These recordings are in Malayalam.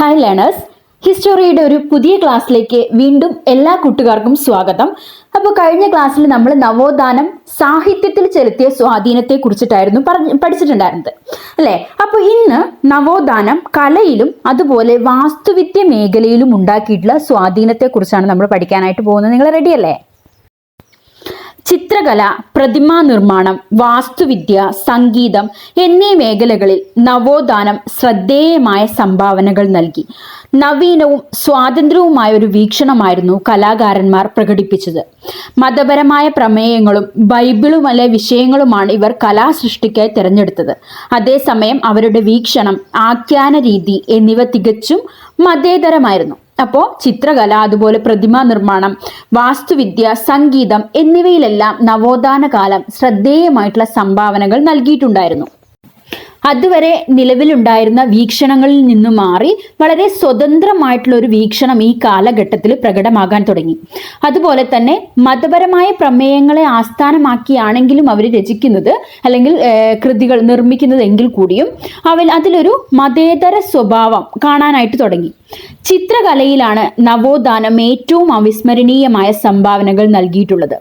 ഹായ് ലേണേഴ്സ്, ഹിസ്റ്ററിയുടെ ഒരു പുതിയ ക്ലാസ്സിലേക്ക് വീണ്ടും എല്ലാ കൂട്ടുകാർക്കും സ്വാഗതം. അപ്പോൾ കഴിഞ്ഞ ക്ലാസ്സിൽ നമ്മൾ നവോത്ഥാനം സാഹിത്യത്തിൽ ചെലുത്തിയ സ്വാധീനത്തെ കുറിച്ചിട്ടായിരുന്നു പഠിച്ചിട്ടുണ്ടായിരുന്നത് അല്ലേ. അപ്പോൾ ഇന്ന് നവോത്ഥാനം കലയിലും അതുപോലെ വാസ്തുവിദ്യ മേഖലയിലും ഉണ്ടാക്കിയിട്ടുള്ള സ്വാധീനത്തെ കുറിച്ചാണ് നമ്മൾ പഠിക്കാനായിട്ട് പോകുന്നത്. നിങ്ങൾ റെഡിയല്ലേ? ചിത്രകല, പ്രതിമാ നിർമ്മാണം, വാസ്തുവിദ്യ, സംഗീതം എന്നീ മേഖലകളിൽ നവോത്ഥാനം ശ്രദ്ധേയമായ സംഭാവനകൾ നൽകി. നവീനവും സ്വാതന്ത്ര്യവുമായ ഒരു വീക്ഷണമായിരുന്നു കലാകാരന്മാർ പ്രകടിപ്പിച്ചത്. മതപരമായ പ്രമേയങ്ങളും ബൈബിളുമല്ല വിഷയങ്ങളുമാണ് ഇവർ കലാസൃഷ്ടിക്കായി തിരഞ്ഞെടുത്തത്. അതേസമയം അവരുടെ വീക്ഷണം, ആഖ്യാന രീതി എന്നിവ തികച്ചും മതേതരമായിരുന്നു. അപ്പോൾ ചിത്രകല, അതുപോലെ പ്രതിമാ നിർമ്മാണം, വാസ്തുവിദ്യ, സംഗീതം എന്നിവയിലെല്ലാം നവോത്ഥാന കാലം ശ്രദ്ധേയമായിട്ടുള്ള സംഭാവനകൾ നൽകിയിട്ടുണ്ടായിരുന്നു. അതുവരെ നിലവിലുണ്ടായിരുന്ന വീക്ഷണങ്ങളിൽ നിന്നും മാറി വളരെ സ്വതന്ത്രമായിട്ടുള്ള ഒരു വീക്ഷണം ഈ കാലഘട്ടത്തിൽ പ്രകടമാകാൻ തുടങ്ങി. അതുപോലെ തന്നെ മതപരമായ പ്രമേയങ്ങളെ ആസ്ഥാനമാക്കിയാണെങ്കിലും അവർ രചിക്കുന്നത് അല്ലെങ്കിൽ കൃതികൾ നിർമ്മിക്കുന്നത് എങ്കിൽ കൂടിയും അതിലൊരു മതേതര സ്വഭാവം കാണാനായിട്ട് തുടങ്ങി. ചിത്രകലയിലാണ് നവോത്ഥാനം ഏറ്റവും അവിസ്മരണീയമായ സംഭാവനകൾ നൽകിയിട്ടുള്ളത്.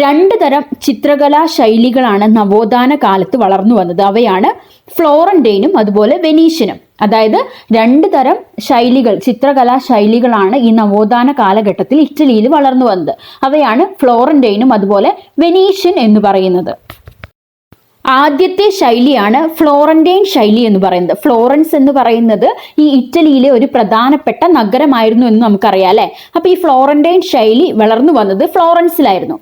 രണ്ട് തരം ചിത്രകലാ ശൈലികളാണ് നവോത്ഥാന കാലത്ത് വളർന്നു വന്നത്. അവയാണ് ഫ്ലോറന്റൈനും അതുപോലെ വെനീഷ്യനും. അതായത് രണ്ട് തരം ശൈലികൾ, ചിത്രകലാ ശൈലികളാണ് ഈ നവോത്ഥാന കാലഘട്ടത്തിൽ ഇറ്റലിയിൽ വളർന്നു വന്നത്. അവയാണ് ഫ്ലോറന്റൈനും അതുപോലെ വെനീഷ്യൻ എന്ന് പറയുന്നത്. ആദ്യത്തെ ശൈലിയാണ് ഫ്ലോറന്റൈൻ ശൈലി എന്ന് പറയുന്നത്. ഫ്ലോറൻസ് എന്ന് പറയുന്നത് ഈ ഇറ്റലിയിലെ ഒരു പ്രധാനപ്പെട്ട നഗരമായിരുന്നു എന്ന് നമുക്കറിയാം അല്ലെ. അപ്പൊ ഈ ഫ്ലോറന്റൈൻ ശൈലി വളർന്നു വന്നത് ഫ്ലോറൻസിലായിരുന്നു.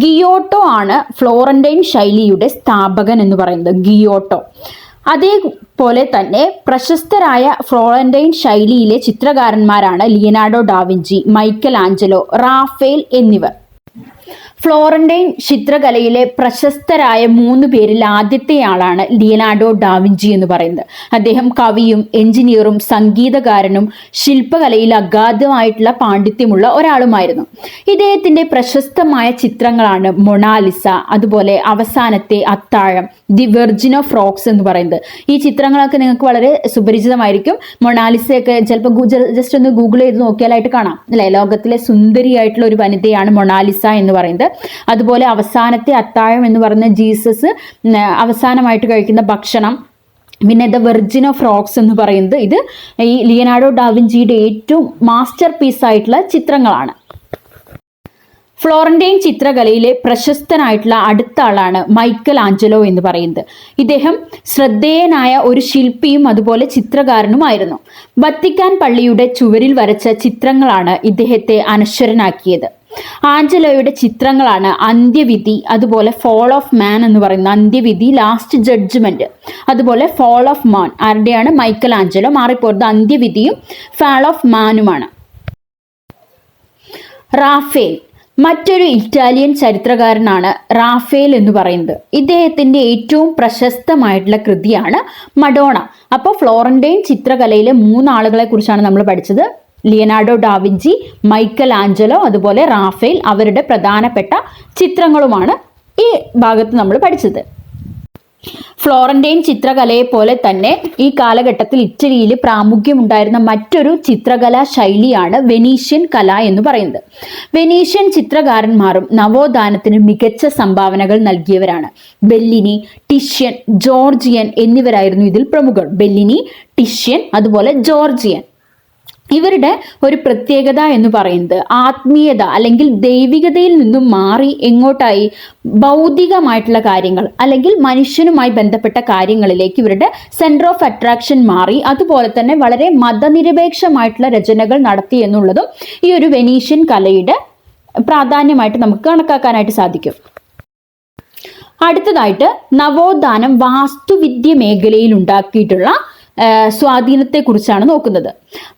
ഗിയോട്ടോ ആണ് ഫ്ലോറന്റൈൻ ശൈലിയുടെ സ്ഥാപകൻ എന്ന് പറയുന്നത്. ഗിയോട്ടോ. അതേപോലെ തന്നെ പ്രശസ്തരായ ഫ്ലോറന്റൈൻ ശൈലിയിലെ ചിത്രകാരന്മാരാണ് Leonardo da Vinci, Michelangelo, Raphael എന്നിവർ. ഫ്ലോറന്റൈൻ ചിത്രകലയിലെ പ്രശസ്തരായ 3 പേരിൽ ആദ്യത്തെയാളാണ് ലിയനാർഡോ ഡാവിഞ്ചി എന്ന് പറയുന്നത്. അദ്ദേഹം കവിയും എഞ്ചിനീയറും സംഗീതകാരനും ശില്പകലയിൽ അഗാധമായിട്ടുള്ള പാണ്ഡിത്യമുള്ള ഒരാളുമായിരുന്നു. ഇദ്ദേഹത്തിന്റെ പ്രശസ്തമായ ചിത്രങ്ങളാണ് മൊണാലിസ, അതുപോലെ അവസാനത്തെ അത്താഴം, ദി വെർജിൻ ഓഫ് റോക്സ് എന്ന് പറയുന്നത്. ഈ ചിത്രങ്ങളൊക്കെ നിങ്ങൾക്ക് വളരെ സുപരിചിതമായിരിക്കും. മൊണാലിസയൊക്കെ ചിലപ്പോൾ ജസ്റ്റ് ഒന്ന് ഗൂഗിൾ ചെയ്ത് നോക്കിയാലായിട്ട് കാണാം അല്ലെ. ലോകത്തിലെ സുന്ദരിയായിട്ടുള്ള ഒരു വനിതയാണ് മൊണാലിസ എന്ന് പറയുന്നത്. അതുപോലെ അവസാനത്തെ അത്താഴം എന്ന് പറയുന്ന ജീസസ് അവസാനമായിട്ട് കഴിക്കുന്ന ഭക്ഷണം. പിന്നെ ദ വെർജിൻ ഓഫ് റോക്സ് എന്ന് പറയുന്നത് ഇത് ഈ ലിയനാർഡോ ഡാവിഞ്ചിയുടെ ഏറ്റവും മാസ്റ്റർ പീസ് ആയിട്ടുള്ള ചിത്രങ്ങളാണ്. ഫ്ലോറന്റൈൻ ചിത്രകലയിലെ പ്രശസ്തനായിട്ടുള്ള അടുത്ത ആളാണ് മൈക്കൽ ആഞ്ചലോ എന്ന് പറയുന്നത്. ഇദ്ദേഹം ശ്രദ്ധേയനായ ഒരു ശില്പിയും അതുപോലെ ചിത്രകാരനുമായിരുന്നു. വത്തിക്കാൻ പള്ളിയുടെ ചുവരിൽ വരച്ച ചിത്രങ്ങളാണ് ഇദ്ദേഹത്തെ അനശ്വരനാക്കിയത്. ആഞ്ചലോയുടെ ചിത്രങ്ങളാണ് അന്ത്യവിധി, അതുപോലെ ഫോൾ ഓഫ് മാൻ എന്ന് പറയുന്ന അന്ത്യവിധി, ലാസ്റ്റ് ജഡ്ജ്മെന്റ്, അതുപോലെ ഫോൾ ഓഫ് മാൻ. ആരുടെയാണ്? Michelangelo. മാറിപ്പോയത് അന്ത്യവിധിയും ഫാൾ ഓഫ് മാനുമാണ്. റാഫേൽ മറ്റൊരു ഇറ്റാലിയൻ ചരിത്രകാരനാണ്. റാഫേൽ എന്ന് പറയുന്നത് ഇദ്ദേഹത്തിന്റെ ഏറ്റവും പ്രശസ്തമായിട്ടുള്ള കൃതിയാണ് മഡോണ. അപ്പോൾ ഫ്ലോറന്റൈൻ ചിത്രകലയിലെ 3 ആളുകളെ കുറിച്ചാണ് നമ്മൾ പഠിച്ചത്. ലിയനാർഡോ ഡാവിഞ്ചി, മൈക്കൽ ആഞ്ചലോ, അതുപോലെ റാഫേൽ. അവരുടെ പ്രധാനപ്പെട്ട ചിത്രങ്ങളുമാണ് ഈ ഭാഗത്ത് നമ്മൾ പഠിച്ചത്. ഫ്ലോറന്റൈൻ ചിത്രകലയെ പോലെ തന്നെ ഈ കാലഘട്ടത്തിൽ ഇറ്റലിയിൽ പ്രാമുഖ്യമുണ്ടായിരുന്ന മറ്റൊരു ചിത്രകലാ ശൈലിയാണ് വെനീഷ്യൻ കല എന്ന് പറയുന്നത്. വെനീഷ്യൻ ചിത്രകാരന്മാരും നവോത്ഥാനത്തിന് മികച്ച സംഭാവനകൾ നൽകിയവരാണ്. ബെല്ലിനി, ടിഷ്യൻ, ജോർജിയൻ എന്നിവരായിരുന്നു ഇതിൽ പ്രമുഖർ. ബെല്ലിനി, ടിഷ്യൻ, അതുപോലെ ജോർജിയൻ. ഇവരുടെ ഒരു പ്രത്യേകത എന്ന് പറയുന്നത് ആത്മീയത അല്ലെങ്കിൽ ദൈവികതയിൽ നിന്നും മാറി എങ്ങോട്ടായി? ഭൗതികമായിട്ടുള്ള കാര്യങ്ങൾ അല്ലെങ്കിൽ മനുഷ്യനുമായി ബന്ധപ്പെട്ട കാര്യങ്ങളിലേക്ക് ഇവരുടെ സെന്റർ ഓഫ് അട്രാക്ഷൻ മാറി. അതുപോലെ തന്നെ വളരെ മതനിരപേക്ഷമായിട്ടുള്ള രചനകൾ നടത്തി എന്നുള്ളതും ഈ ഒരു വെനീഷ്യൻ കലയുടെ പ്രാധാന്യമായിട്ട് നമുക്ക് കണക്കാക്കാനായിട്ട് സാധിക്കും. അടുത്തതായിട്ട് നവോത്ഥാനം വാസ്തുവിദ്യ മേഖലയിൽ ഉണ്ടാക്കിയിട്ടുള്ള സ്വാധീനത്തെ കുറിച്ചാണ് നോക്കുന്നത്.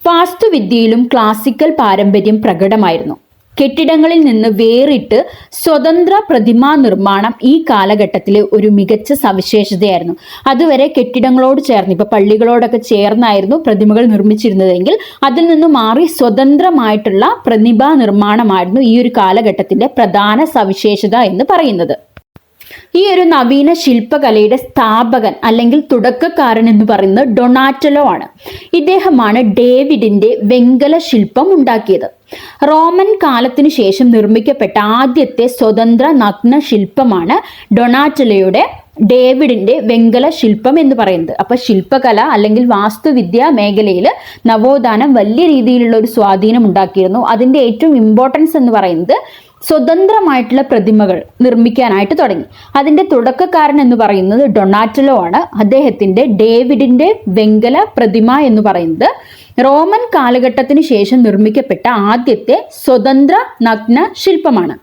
വാസ്തുവിദ്യയിലും ക്ലാസിക്കൽ പാരമ്പര്യം പ്രകടമായിരുന്നു. കെട്ടിടങ്ങളിൽ നിന്ന് വേറിട്ട് സ്വതന്ത്ര പ്രതിമാ നിർമ്മാണം ഈ കാലഘട്ടത്തിലെ ഒരു മികച്ച സവിശേഷതയായിരുന്നു. അതുവരെ കെട്ടിടങ്ങളോട് ചേർന്ന്, ഇപ്പൊ പള്ളികളോടൊക്കെ ചേർന്നായിരുന്നു പ്രതിമകൾ നിർമ്മിച്ചിരുന്നതെങ്കിൽ അതിൽ നിന്ന് മാറി സ്വതന്ത്രമായിട്ടുള്ള പ്രതിമാ നിർമ്മാണമായിരുന്നു ഈ ഒരു കാലഘട്ടത്തിന്റെ പ്രധാന സവിശേഷത എന്ന് പറയുന്നത്. ഈ ഒരു നവീന ശില്പകലയുടെ സ്ഥാപകൻ അല്ലെങ്കിൽ തുടക്കക്കാരൻ എന്ന് പറയുന്നത് ഡൊണാറ്റലോ ആണ്. ഇദ്ദേഹമാണ് ഡേവിഡിന്റെ വെങ്കല ശില്പം ഉണ്ടാക്കിയത്. റോമൻ കാലത്തിനു ശേഷം നിർമ്മിക്കപ്പെട്ട ആദ്യത്തെ സ്വതന്ത്ര നഗ്ന ശില്പമാണ് ഡൊണാറ്റലോയുടെ ഡേവിഡിന്റെ വെങ്കല ശില്പം എന്ന് പറയുന്നത്. അപ്പൊ ശില്പകല അല്ലെങ്കിൽ വാസ്തുവിദ്യ മേഖലയിൽ നവോത്ഥാനം വലിയ രീതിയിലുള്ള ഒരു സ്വാധീനം ഉണ്ടാക്കിയിരുന്നു. അതിന്റെ ഏറ്റവും ഇമ്പോർട്ടൻസ് എന്ന് പറയുന്നത് സ്വതന്ത്രമായിട്ടുള്ള പ്രതിമകൾ നിർമ്മിക്കാനായിട്ട് തുടങ്ങി. അതിന്റെ തുടക്കക്കാരൻ എന്ന് പറയുന്നത് ഡൊണാറ്റലോ ആണ്. അദ്ദേഹത്തിന്റെ ഡേവിഡിന്റെ വെങ്കല പ്രതിമ എന്ന് പറയുന്നത് റോമൻ കാലഘട്ടത്തിന് ശേഷം നിർമ്മിക്കപ്പെട്ട ആദ്യത്തെ സ്വതന്ത്ര നഗ്ന ശില്പമാണ്.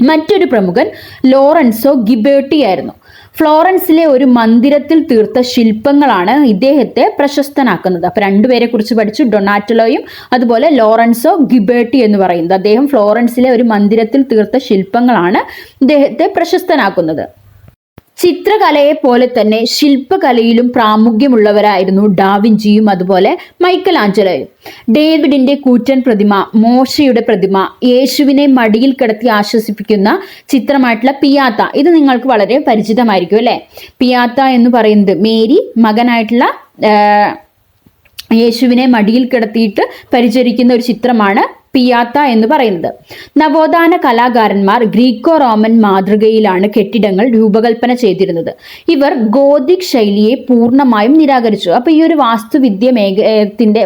മറ്റൊരു പ്രമുഖൻ ലോറൻസോ ഗിബേർട്ടി ആയിരുന്നു. ഫ്ലോറൻസിലെ ഒരു മന്ദിരത്തിൽ തീർത്ത ശില്പങ്ങളാണ് ഇദ്ദേഹത്തെ പ്രശസ്തനാക്കുന്നത്. അപ്പൊ രണ്ടുപേരെ കുറിച്ച് പഠിച്ചു, ഡൊണാറ്റലോയും അതുപോലെ ലോറൻസോ ഗിബേർട്ടി എന്ന് പറയുന്നത്. അദ്ദേഹം ഫ്ലോറൻസിലെ ഒരു മന്ദിരത്തിൽ തീർത്ത ശില്പങ്ങളാണ് ഇദ്ദേഹത്തെ പ്രശസ്തനാക്കുന്നത്. ചിത്രകലയെ പോലെ തന്നെ ശില്പകലയിലും പ്രാമുഖ്യമുള്ളവരായിരുന്നു ഡാവിഞ്ചിയും അതുപോലെ മൈക്കൽ ആഞ്ചലോയും. ഡേവിഡിന്റെ കൂറ്റൻ പ്രതിമ, മോശയുടെ പ്രതിമ, യേശുവിനെ മടിയിൽ കിടത്തി ആശ്വസിപ്പിക്കുന്ന ചിത്രമായിട്ടുള്ള പിയാത്ത, ഇത് നിങ്ങൾക്ക് വളരെ പരിചിതമായിരിക്കും അല്ലെ. പിയാത്ത എന്ന് പറയുന്നത് മേരി മകനായിട്ടുള്ള യേശുവിനെ മടിയിൽ കിടത്തിയിട്ട് പരിചരിക്കുന്ന ഒരു ചിത്രമാണ് പിയാത്ത എന്ന് പറയുന്നത്. നവോത്ഥാന കലാകാരന്മാർ ഗ്രീക്കോ റോമൻ മാതൃകയിലാണ് കെട്ടിടങ്ങൾ രൂപകൽപ്പന ചെയ്തിരുന്നത്. ഇവർ ഗോതിക് ശൈലിയെ പൂർണ്ണമായും നിരാകരിച്ചു. അപ്പൊ ഈ ഒരു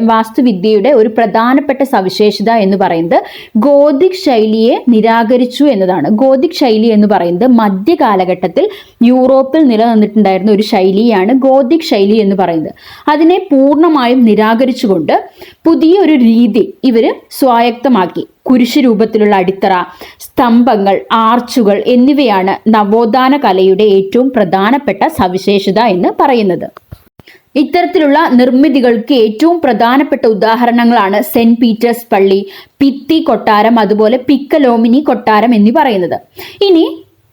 വാസ്തുവിദ്യയുടെ ഒരു പ്രധാനപ്പെട്ട സവിശേഷത എന്ന് പറയുന്നത് ഗോതിക് ശൈലിയെ നിരാകരിച്ചു എന്നതാണ്. ഗോതിക് ശൈലി എന്ന് പറയുന്നത് മധ്യകാലഘട്ടത്തിൽ യൂറോപ്പിൽ നിലനിന്നിട്ടുണ്ടായിരുന്ന ഒരു ശൈലിയാണ് ഗോതിക് ശൈലി എന്ന് പറയുന്നത്. അതിനെ പൂർണ്ണമായും നിരാകരിച്ചുകൊണ്ട് പുതിയൊരു രീതി ഇവര് സ്വായത്തമാക്കി. കുരിശ് രൂപത്തിലുള്ള അടിത്തറ, സ്തംഭങ്ങൾ, ആർച്ചുകൾ എന്നിവയാണ് നവോത്ഥാന കലയുടെ ഏറ്റവും പ്രധാനപ്പെട്ട സവിശേഷത എന്ന് പറയുന്നത്. ഇത്തരത്തിലുള്ള നിർമ്മിതികൾക്ക് ഏറ്റവും പ്രധാനപ്പെട്ട ഉദാഹരണങ്ങളാണ് സെന്റ് പീറ്റേഴ്സ് പള്ളി, പിത്തി കൊട്ടാരം, അതുപോലെ പിക്കലോമിനി കൊട്ടാരം എന്നീ പറയുന്നത്. ഇനി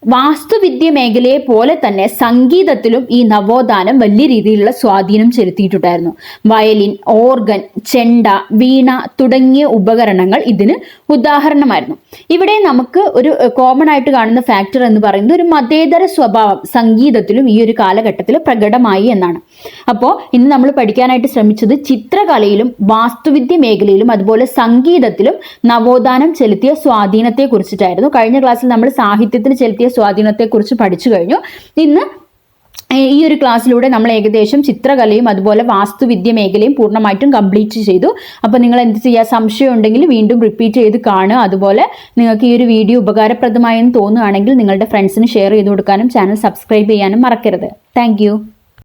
വാസ്തുവിദ്യ മേഖലയെ പോലെ തന്നെ സംഗീതത്തിലും ഈ നവോത്ഥാനം വലിയ രീതിയിലുള്ള സ്വാധീനം ചെലുത്തിയിട്ടുണ്ടായിരുന്നു. വയലിൻ, ഓർഗൻ, ചെണ്ട, വീണ തുടങ്ങിയ ഉപകരണങ്ങൾ ഇതിന് ഉദാഹരണമായിരുന്നു. ഇവിടെ നമുക്ക് ഒരു കോമൺ ആയിട്ട് കാണുന്ന ഫാക്ടർ എന്ന് പറയുന്നത് ഒരു മതേതര സ്വഭാവം സംഗീതത്തിലും ഈ ഒരു കാലഘട്ടത്തിൽ പ്രകടമായി എന്നാണ്. അപ്പോൾ ഇന്ന് നമ്മൾ പഠിക്കാനായിട്ട് ശ്രമിച്ചത് ചിത്രകലയിലും വാസ്തുവിദ്യ മേഖലയിലും അതുപോലെ സംഗീതത്തിലും നവോത്ഥാനം ചെലുത്തിയ സ്വാധീനത്തെ കുറിച്ചിട്ടായിരുന്നു. കഴിഞ്ഞ ക്ലാസ്സിൽ നമ്മൾ സാഹിത്യത്തിൽ ചെലുത്തിയ സ്വാധീനത്തെക്കുറിച്ച് പഠിച്ചു കഴിഞ്ഞു. ഇന്ന് ഈ ഒരു ക്ലാസ്സിലൂടെ നമ്മൾ ഏകദേശം ചിത്രകലയും അതുപോലെ വാസ്തുവിദ്യ മേഖലയും പൂർണ്ണമായിട്ടും കംപ്ലീറ്റ് ചെയ്തു. അപ്പോൾ നിങ്ങൾ എന്ത് ചെയ്യുക, സംശയം ഉണ്ടെങ്കിൽ വീണ്ടും റിപ്പീറ്റ് ചെയ്ത് കാണുക. അതുപോലെ നിങ്ങൾക്ക് ഈ ഒരു വീഡിയോ ഉപകാരപ്രദമായെന്ന് തോന്നുകയാണെങ്കിൽ നിങ്ങളുടെ ഫ്രണ്ട്സിന് ഷെയർ ചെയ്ത് കൊടുക്കാനും ചാനൽ സബ്സ്ക്രൈബ് ചെയ്യാനും മറക്കരുത്. താങ്ക്